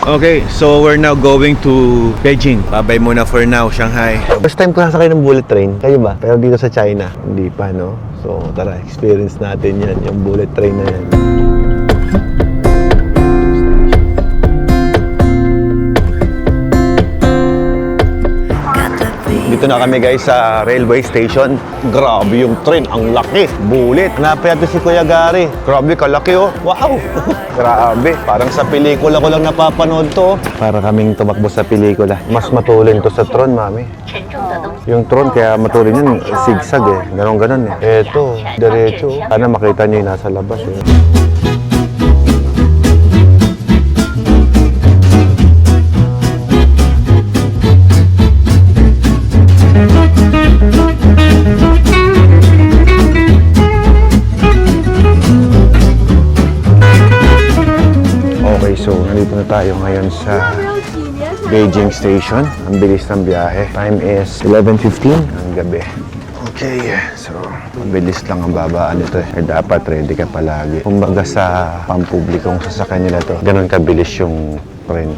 Okay, so we're now going to Beijing. Babay muna for now, Shanghai. First time ko sasakay ng bullet train. Kayo ba? Pero dito sa China, hindi pa, no? So, tara, experience natin yan, yung bullet train na yan. Dito na kami guys sa railway station. Grabe yung train, ang laki. Bullet. Napayado si Kuya Gary. Grabe, kalaki oh. Wow! Grabe. Parang sa pelikula ko lang napapanood to. Para kaming tumakbo sa pelikula. Mas matulin to sa tron, mami. Yung tron, kaya matulin yun, zigzag eh. Ganon-ganon eh. Eto, diretso. Sana makita niyo yung nasa labas eh. Okay, so nandito na tayo ngayon sa Beijing Station. Ang bilis ng biyahe. Time is 11:15 ng gabi. Okay, so mabilis lang ang babaan nito eh. Dapat ready ka palagi. Kumbaga sa pampublikong sasakyan nila to, ganun kabilis yung train.